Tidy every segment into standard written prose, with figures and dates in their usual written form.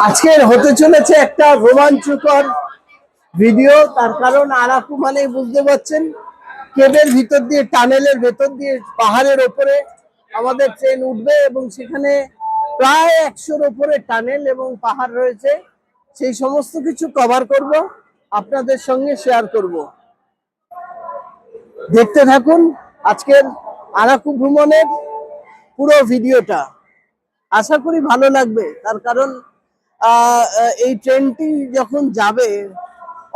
আজকের হতে চলেছে একটা রোমাঞ্চকর ভিডিও। তার কারণ আরাকু মানে বুঝতে পারছেন, কেবের ভিতর দিয়ে, টানেলের ভেতর দিয়ে পাহাড়ের ওপরে আমাদের ট্রেন উঠবে এবং সেখানে প্রায় 100-র ওপরে টানেল এবং পাহাড় রয়েছে। সেই সমস্ত কিছু কভার করব, আপনাদের সঙ্গে শেয়ার করব। দেখতে থাকুন আজকের আরাকু ভ্রমণের পুরো ভিডিওটা। আশা করি ভালো লাগবে। তার কারণ এই ট্রেনটি যখন যাবে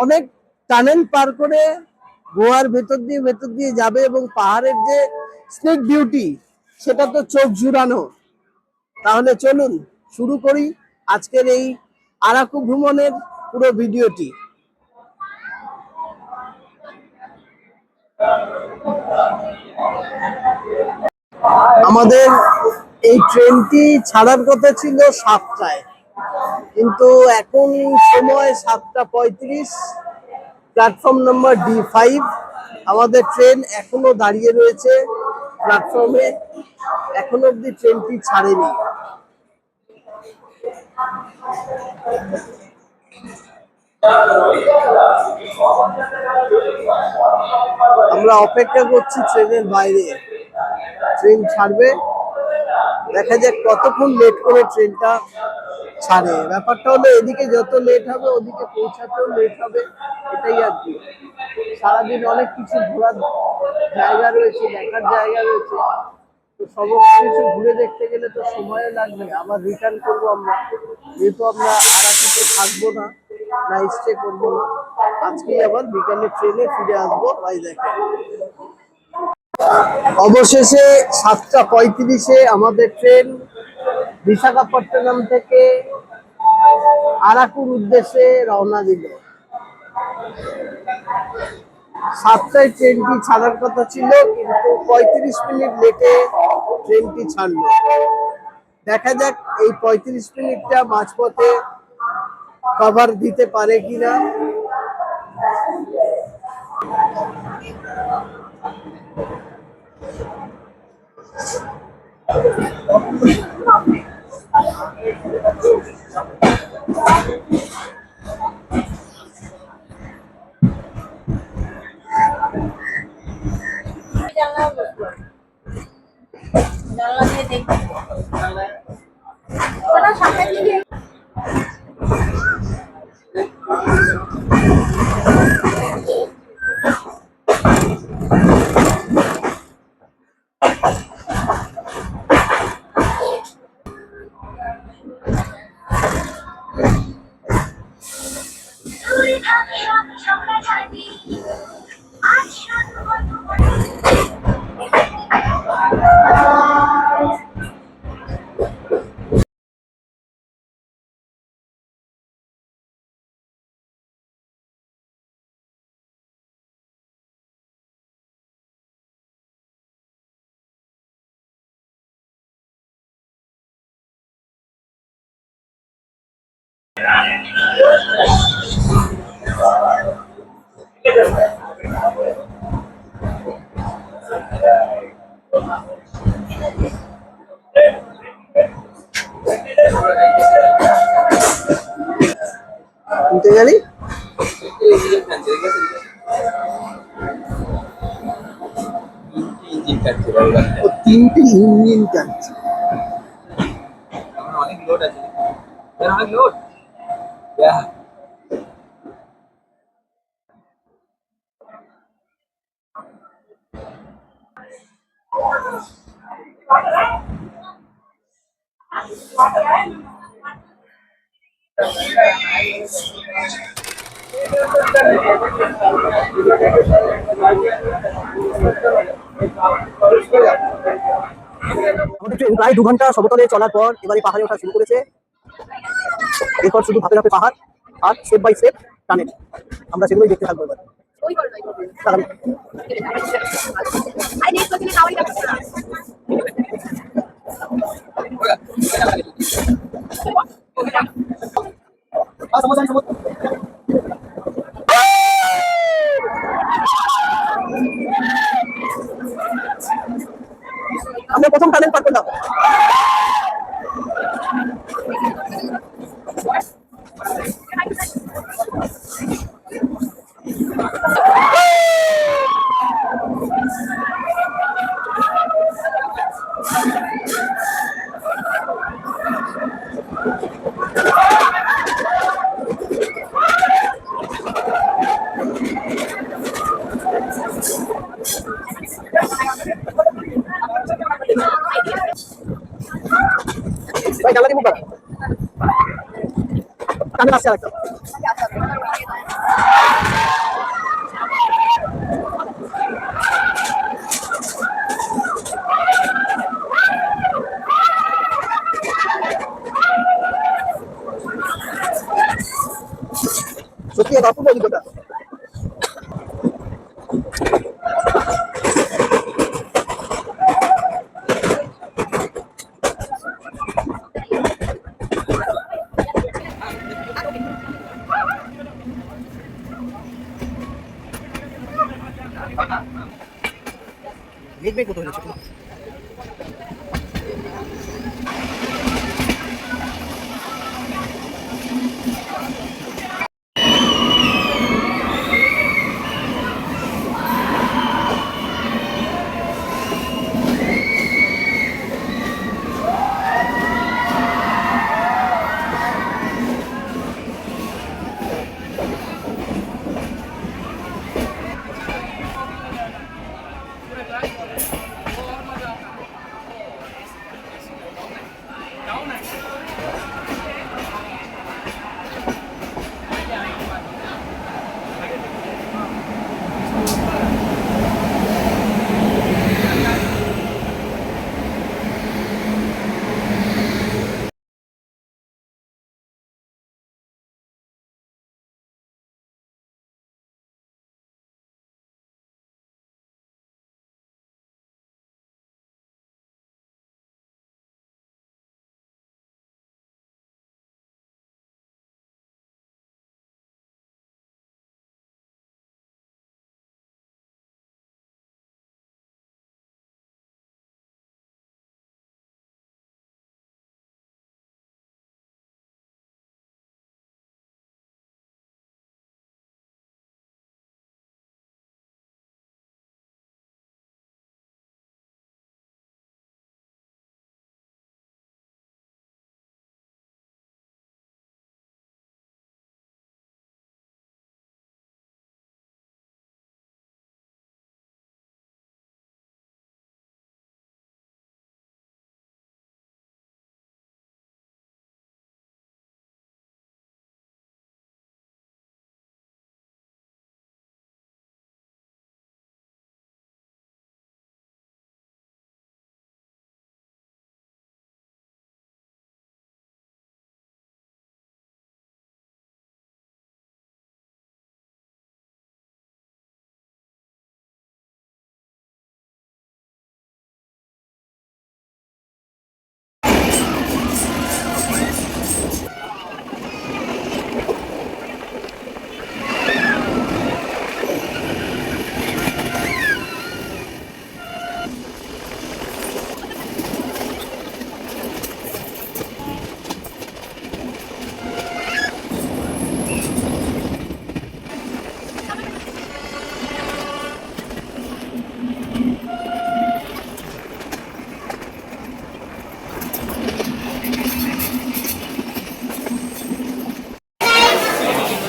অনেক টানেল পার করে গোয়ার ভেতর দিয়ে যাবে এবং পাহাড়ের যে স্নেক বিউটি সেটা তো চোখ জুড়ানো। তাহলে চলুন শুরু করি আজকের এই আরাকু ভ্রমণের পুরো ভিডিওটি। আমাদের এই ট্রেনটি ছাড়ার কথা ছিল 7টায়, কিন্তু এখন সময় 7টা 35। Platform number D5। আমাদের ট্রেন এখনো দাঁড়িয়ে রয়েছে প্ল্যাটফর্মে, এখনো অব্দি ট্রেনটি ছাড়েনি। আমরা অপেক্ষা করছি ট্রেনের বাইরে, ট্রেন ছাড়বে। দেখা যাক কতক্ষণ লেট করে ট্রেনটা ছাড়ে। ব্যাপারটা হলো এদিকে যত লেট হবে ওদিকে পৌঁছাতেও লেট হবে, এটাই আর কি। সারাদিন অনেক কিছু ঘোরার জায়গা রয়েছে, দেখার জায়গা রয়েছে, তো সমস্ত কিছু ঘুরে দেখতে গেলে তো সময়ও লাগবে। আবার রিটার্ন করবো আমরা, যেহেতু আমরা আরাকুতে থাকবো না, না স্টে করবো না, আজকেই আবার বিকালে ট্রেনে ফিরে আসবো ভাইজ্যাগে। অবশেষে 7টা 35-এ আমাদের ট্রেন বিশাখাপট্টনম থেকে আরাকুর উদ্দেশ্যে রওনা দিল। 7টায় ট্রেনটি ছাড়ার কথা ছিল, কিন্তু 35 মিনিট লেটে ট্রেনটি ছাড়লো। দেখা যাক এই 35 মিনিটটা মাঝপথে কভার দিতে পারে কিনা। গেলি 3টে ইঞ্জিন টানছে। অনেক লোড আছে, অনেক লোড। আমাদের ট্রেন প্রায় 2 ঘন্টা সমতলে চলার পর এবারে পাহাড়ে ওঠা শুরু করেছে। এরপর শুধু ধাপে ধাপে পাহাড় আর স্টেপ বাই স্টেপ টানেল, আমরা সেগুলোই দেখতে থাকবো এবার। আমরা প্রথম টানেল পার করলাম। ভাই জানলা দিয়ে মুখ বাড়া। কানে আসছে আরেকটা। সত্যি এটা অপূর্ব অভিজ্ঞতা। মেঘ মেঘ মতো হয়ে যাচ্ছে।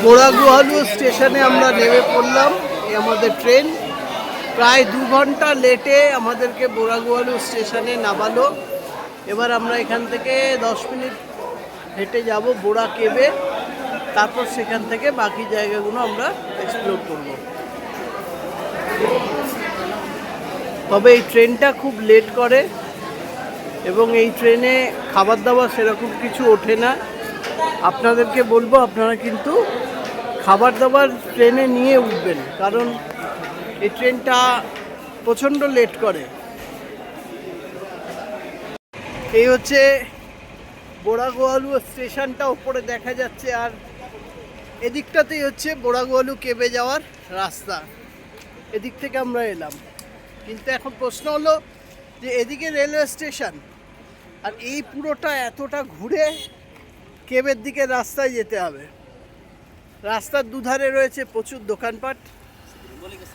বোড়াগুহালু স্টেশনে আমরা নেমে পড়লাম। এই আমাদের ট্রেন প্রায় 2 ঘন্টা লেটে আমাদেরকে বোড়াগুহালু স্টেশনে নামালো। এবার আমরা এখান থেকে 10 মিনিট হেঁটে যাব বোড়া কেবে, তারপর সেখান থেকে বাকি জায়গাগুলো আমরা এক্সপ্লোর করব। তবে এই ট্রেনটা খুব লেট করে এবং এই ট্রেনে খাবার দাবার সেরকম কিছু ওঠে না। আপনাদেরকে বলবো আপনারা কিন্তু খাবার দাবার ট্রেনে নিয়ে উঠবেন, কারণ এই ট্রেনটা প্রচণ্ড লেট করে। এই হচ্ছে বোড়াগুহালু স্টেশনটা উপরে দেখা যাচ্ছে, আর এদিকটাতেই হচ্ছে বোড়াগুহালু কেবে যাওয়ার রাস্তা। এদিক থেকে আমরা এলাম, কিন্তু এখন প্রশ্ন হলো যে এদিকে রেলওয়ে স্টেশন, আর এই পুরোটা এতটা ঘুরে কেবের দিকে রাস্তায় যেতে হবে। রাস্তার দুধারে রয়েছে প্রচুর দোকানপাট,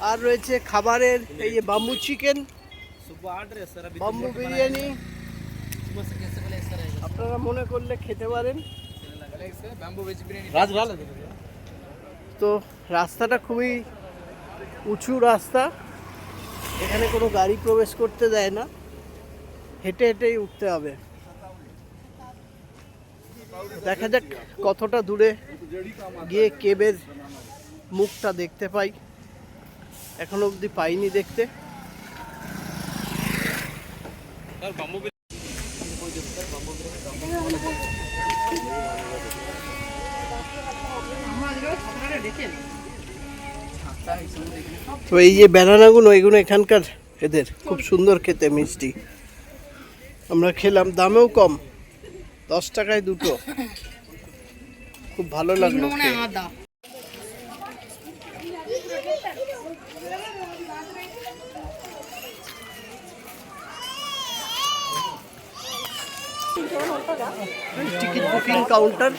আর রয়েছে খাবারের, এই যে বাম্বু চিকেন, বাম্বু বিরিয়ানি, আপনারা মনে করলে খেতে পারেন। তো রাস্তাটা খুবই উঁচু রাস্তা, এখানে কোনো গাড়ি প্রবেশ করতে দেয় না, হেঁটে হেঁটেই উঠতে হবে। দেখা যাক কতটা দূরে গিয়ে কেবের মুখটা দেখতে পাই, এখনো অবধি পাইনি দেখতে। তো এই যে ব্যানানাগুলো, এগুলো এখানকার, এদের খুব সুন্দর খেতে, মিষ্টি। আমরা খেলাম, দামেও কম, 10 টাকায় দুটো, খুব ভালো লাগলো। টিকিট বুকিং কাউন্টার,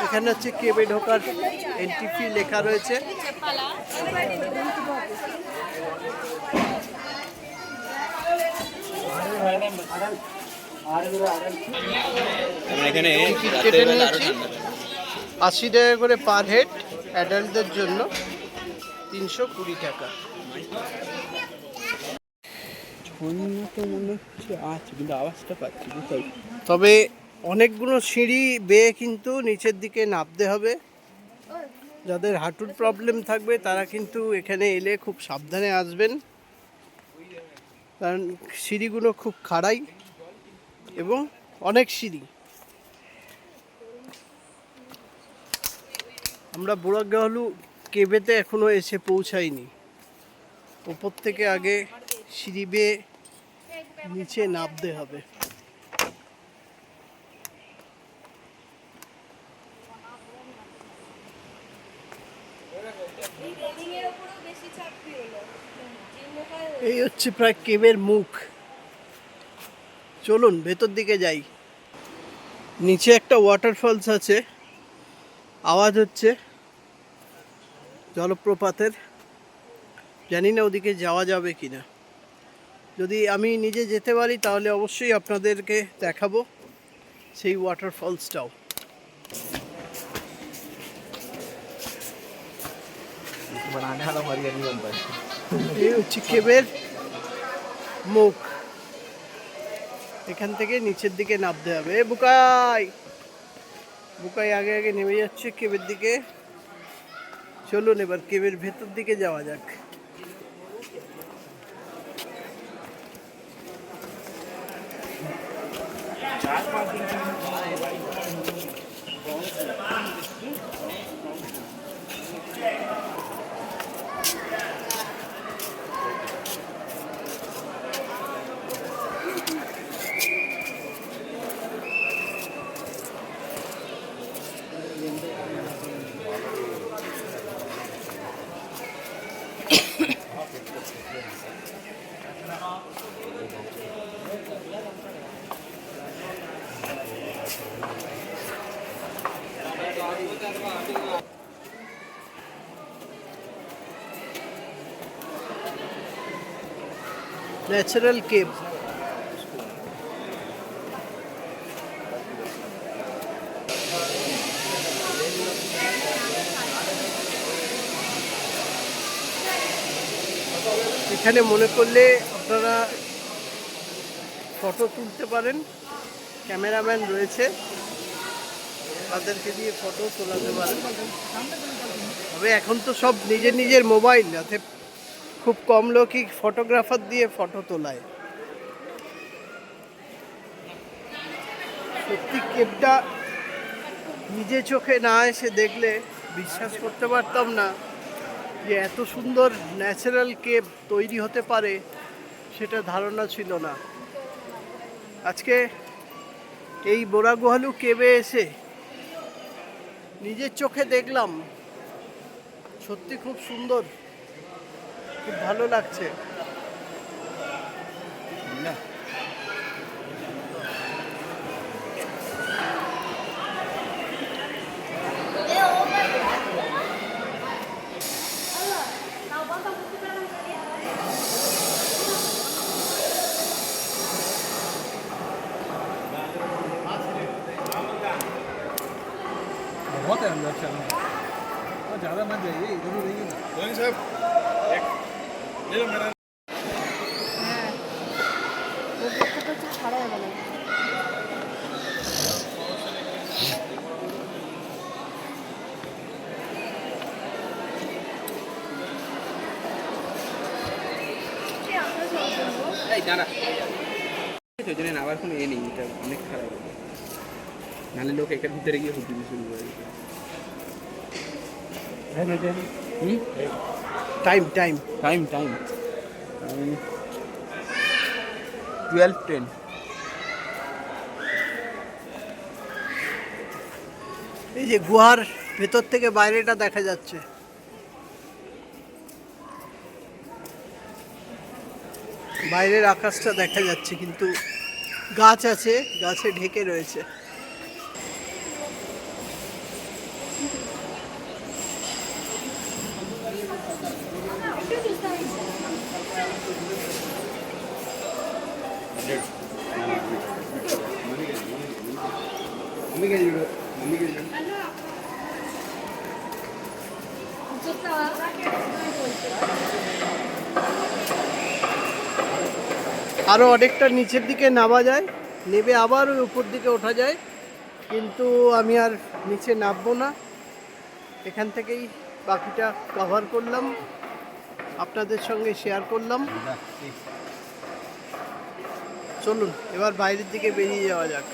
এখানে হচ্ছে কেবে ঢোকার এন্ট্রি ফি লেখা রয়েছে। টিকিট কেটে নিয়েছি, 80 টাকা করে পার হেড, অ্যাডাল্টদের জন্য 320 টাকা। তবে অনেকগুলো সিঁড়ি বেয়ে কিন্তু নিচের দিকে নামতে হবে। যাদের হাঁটুর প্রবলেম থাকবে তারা কিন্তু এখানে এলে খুব সাবধানে আসবেন, কারণ সিঁড়িগুলো খুব খাড়াই এবং অনেক সিঁড়ি। আমরা বুড়াগাহলু কেবেতে এখনো এসে পৌঁছাইনি, ওপর থেকে আগে সিঁড়ি বেয়ে নিচে নামতে হবে। এই হচ্ছে প্রায় কেবের মুখ। চলুন ভেতর দিকে যাই। নিচে একটা ওয়াটারফলস আছে, আওয়াজ হচ্ছে জলপ্রপাতের। জানি না ওদিকে যাওয়া যাবে কিনা, যদি আমি নিজে যেতে পারি তাহলে অবশ্যই আপনাদেরকে দেখাবো সেই ওয়াটারফলসটাও। এই হচ্ছে কেবের মুখ, এখান থেকে নিচের দিকে নামতে হবে। বুকাই বুকাই আগে আগে নেমে যাচ্ছে কেবের দিকে। চলুন এবার কেবের ভেতর দিকে যাওয়া যাক। ন্যাচারাল কেভ, এখানে মনে করলে আপনারা ফটো তুলতে পারেন, ক্যামেরাম্যান রয়েছে, তাদেরকে দিয়ে ফটো তোলাতে পারেন। তবে এখন তো সব নিজের নিজের মোবাইল, যাতে খুব কম লোকই ফটোগ্রাফার দিয়ে ফটো তোলায়। সত্যি কেবটা নিজে চোখে না এসে দেখলে বিশ্বাস করতে পারতাম না যে এত সুন্দর ন্যাচারাল কেভ তৈরি হতে পারে, সেটা ধারণা ছিল না। আজকে এই বোরাগুহালু কেবে এসে নিজের চোখে দেখলাম, সত্যি খুব সুন্দর, খুব ভালো লাগছে। ज़्यादा मत जाइए, इधर ही रहिए ना। रोहिंग साहब, ले लो मेरा। হ্যাঁ ওর পক্ষে তো হচ্ছে ছাড়া যাবে না। এই দাঁড়া, ওই জন্য না আবার কোনো এ নেই, এটা অনেক খারাপ হবে, নাহলে লোক এটার ভিতরে গিয়ে হুট শুরু করে দিবে। Time time time time 12:10। এই যে গুহার ভেতর থেকে বাইরেটা দেখা যাচ্ছে। বাইরের আকাশটা দেখা যাচ্ছে, কিন্তু গাছ আছে, গাছে ঢেকে রয়েছে। আরো অনেকটা নিচের দিকে নামা যায়, নেমে আবার ওই উপর দিকে ওঠা যায়, কিন্তু আমি আর নিচে নামবো না। এখান থেকেই বাকিটা কভার করলাম, আপনাদের সঙ্গে শেয়ার করলাম। চলুন এবার বাইরের দিকে বেরিয়ে যাওয়া যাক।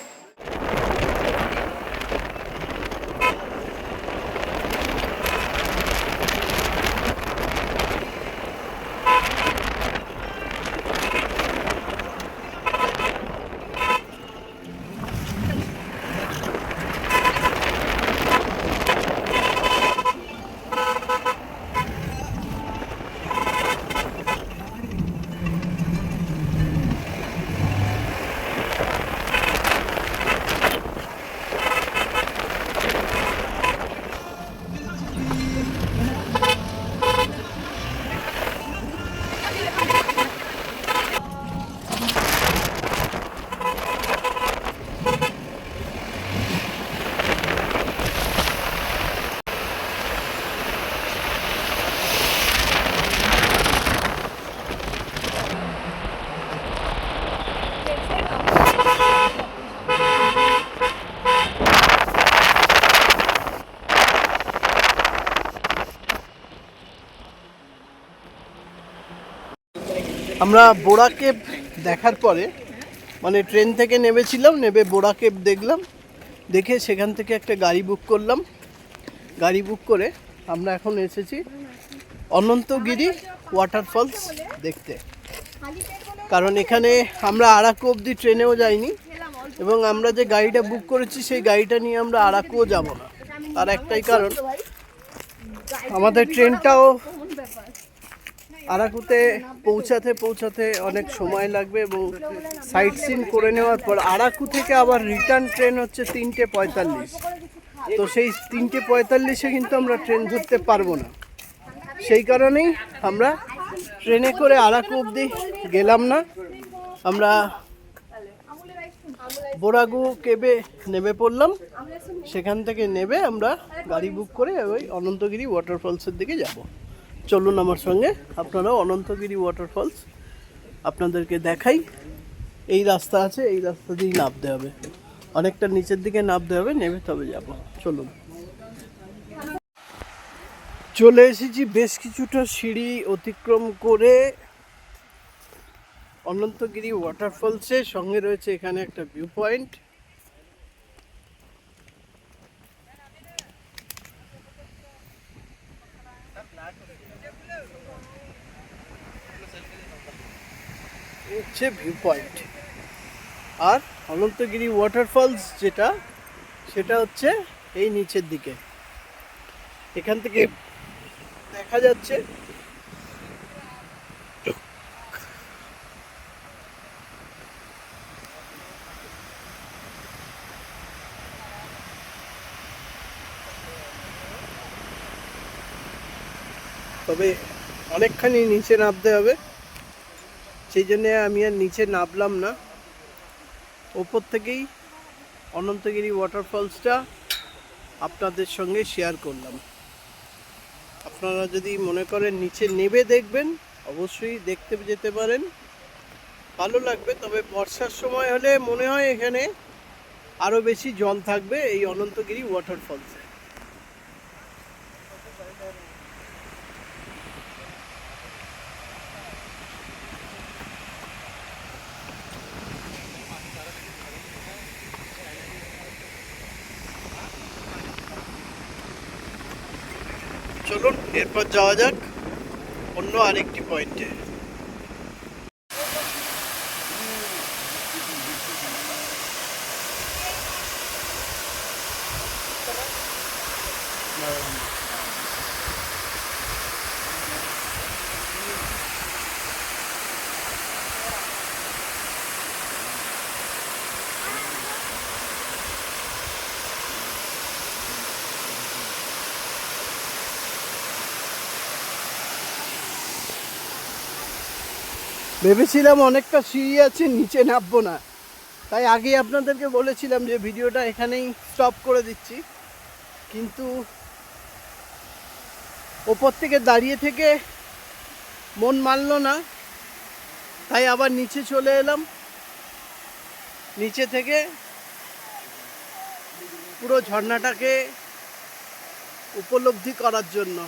আমরা বোরা কেভ দেখার পরে, মানে ট্রেন থেকে নেমেছিলাম, নেমে বোরা কেভ দেখলাম, দেখে সেখান থেকে একটা গাড়ি বুক করলাম। গাড়ি বুক করে আমরা এখন এসেছি অনন্তগিরি ওয়াটারফলস দেখতে। কারণ এখানে আমরা আরাকু অবধি ট্রেনেও যাইনি, এবং আমরা যে গাড়িটা বুক করেছি সেই গাড়িটা নিয়ে আমরা আরাকুও যাব না। তার একটাই কারণ, আমাদের ট্রেনটাও আরাকুতে পৌঁছাতে অনেক সময় লাগবে, এবং সাইট সিন করে নেওয়ার পর আরাকু থেকে আবার রিটার্ন ট্রেন হচ্ছে 3:45। তো সেই 3:45-এ কিন্তু আমরা ট্রেন ধরতে পারবো না। সেই কারণেই আমরা ট্রেনে করে আরাকু অবধি গেলাম না। আমরা বোরাগু কেবে নেমে পড়লাম, সেখান থেকে নেমে আমরা গাড়ি বুক করে ওই অনন্তগিরি ওয়াটারফলসের দিকে যাব। চলুন আমার সঙ্গে, আপনারাও অনন্তগিরি ওয়াটারফলস আপনাদেরকে দেখাই। এই রাস্তা আছে, এই রাস্তা দিয়েই নামতে হবে, অনেকটা নিচের দিকে নামতে হবে, নেমে তবে যাব। চলুন। চলে এসেছি বেশ কিছুটা সিঁড়ি অতিক্রম করে অনন্তগিরি ওয়াটারফলসের সঙ্গে রয়েছে এখানে একটা ভিউ পয়েন্ট। হচ্ছে ভিউ পয়েন্ট। আর অনন্তগিরি ওয়াটারফলস যেটা, সেটা হচ্ছে এই নিচের দিকে। এখান থেকে দেখা যাচ্ছে তবে অনেকখানি নিচে নামতে হবে, সেই জন্য আমি আর নিচে নামলাম না। ওপর থেকেই অনন্তগিরি ওয়াটারফলসটা আপনাদের সঙ্গে শেয়ার করলাম। আপনারা যদি মনে করেন নিচে নেবে দেখবেন, অবশ্যই দেখতে যেতে পারেন, ভালো লাগবে। তবে বর্ষার সময় হলে মনে হয় এখানে আরও বেশি জল থাকবে এই অনন্তগিরি ওয়াটারফলসে। চলুন এরপর যাওয়া যাক অন্য আরেকটি পয়েন্টে। ভেবেছিলাম অনেকটা সিঁড়ি আছে, নিচে নামবো না, তাই আগেই আপনাদেরকে বলেছিলাম যে ভিডিওটা এখানেই স্টপ করে দিচ্ছি। কিন্তু ওপর থেকে দাঁড়িয়ে থেকে মন মানলো না, তাই আবার নিচে চলে এলাম। নিচে থেকে পুরো ঝর্ণাটাকে উপলব্ধি করার জন্য।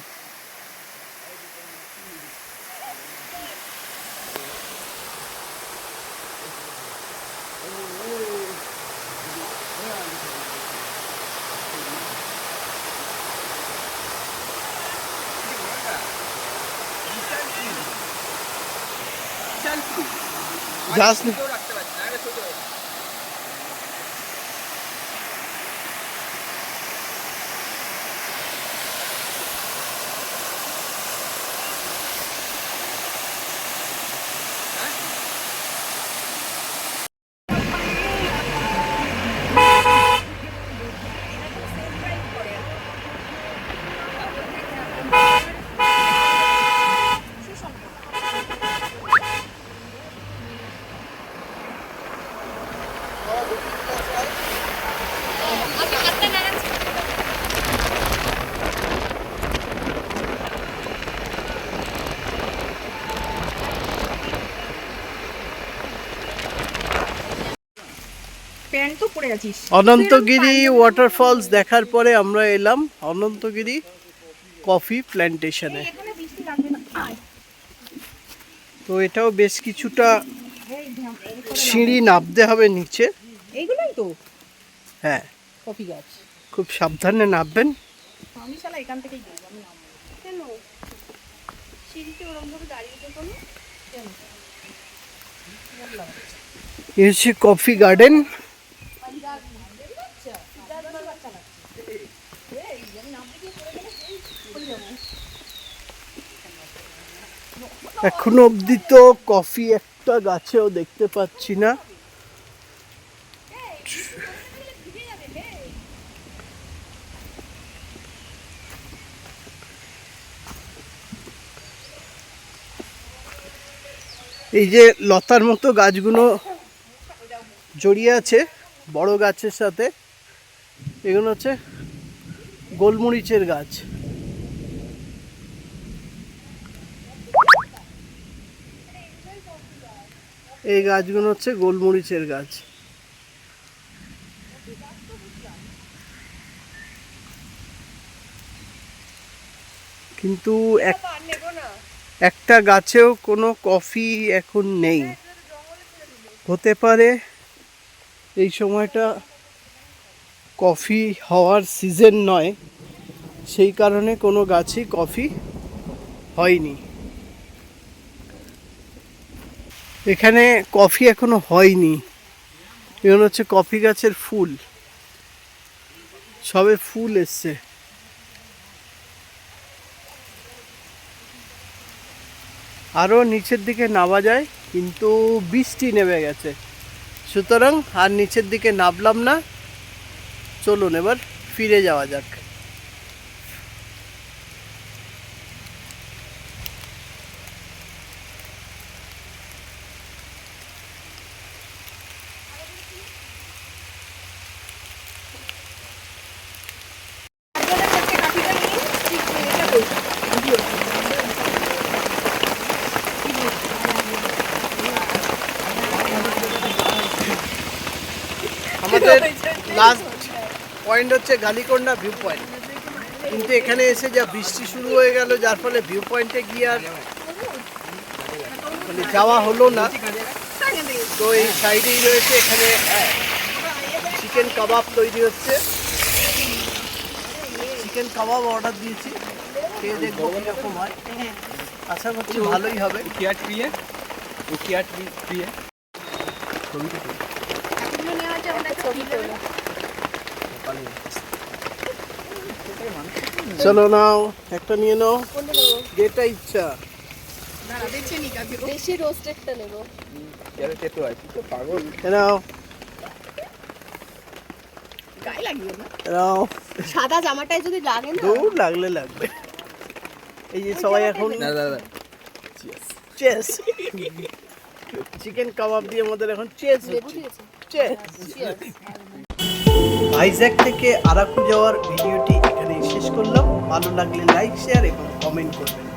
যাস না। প্যান্ট তো পরে আছিস। অনন্তগিরি ওয়াটারফলস দেখার পরে আমরা এলাম অনন্তগিরি কফি প্ল্যান্টেশনে। এখানে বৃষ্টি লাগবে না। তো এটাও বেশ কিছুটা সিঁড়ি নামতে হবে নিচে। এইগুলোই তো হ্যাঁ, কফি গাছ। খুব সাবধানে নামবেন। আমি শালা এখান থেকেই যাবো, আমি নামবো কেন? সিঁড়িতে ওরকম ভাবে দাঁড়িয়ে তো কোনো কেন? এই হচ্ছে কফি গার্ডেন। এখনো অবধি তো কফি একটা গাছেও দেখতে পাচ্ছি না। এই যে লতার মতো গাছগুলো জড়িয়ে আছে বড় গাছের সাথে, এগুলো হচ্ছে গোলমরিচের গাছ। এই গাছগুলো হচ্ছে গোলমরিচের গাছ। কিন্তু একটা গাছেও কোনো কফি এখন নেই। হতে পারে এই সময়টা কফি হওয়ার সিজন নয়, সেই কারণে কোনো গাছই কফি হয়নি। এখানে কফি এখনো হয়নি। এগুলো হচ্ছে কফি গাছের ফুল, সবে ফুল এসছে। আরও নিচের দিকে নামা যায়, কিন্তু বৃষ্টি নেমে গেছে, সুতরাং আর নিচের দিকে নামলাম না। চলুন এবার ফিরে যাওয়া যাক। আমাদের লাস্ট পয়েন্ট হচ্ছে গালিকোন্ডা ভিউ পয়েন্ট, কিন্তু এখানে এসে যা বৃষ্টি শুরু হয়ে গেল যার ফলে ভিউ পয়েন্টে গিয়ে আর মানে যাওয়া হলো না। তো এই সাইডেই রয়েছে, এখানে চিকেন কাবাব তৈরি হচ্ছে। চিকেন কাবাব অর্ডার দিয়েছি, খেয়ে দেখবো কীরকম হয়। আশা করছি ভালোই হবে। কিয়াট প্রিয়ে ও কিয়াট প্রিয়ে ছবিটা তো এতগুলো নেওয়া আছে, আমরা ছবি করবো। চলো নাও, একটা নিয়ে নাও, কোনটা নেবো? যেটা ইচ্ছা। বেশি রোস্টেডটা নেবো। যারা চেতো আছে তো পাগল। এ নাও, গায়ে লাগিও না। এ নাও। সাদা জামাটায় যদি লাগে না, দূর লাগলে লাগবে। এই যে সবাই এখন দাদা চেস, চিকেন কাবাব দিয়ে আমাদের এখন চেস লেবু হচ্ছে। দিয়েছে? চেস। Cheers. ভাইজ্যাক থেকে আরাকু যাওয়ার ভিডিওটি এখানেই শেষ করলাম। ভালো লাগলে লাইক, শেয়ার এবং কমেন্ট করবেন।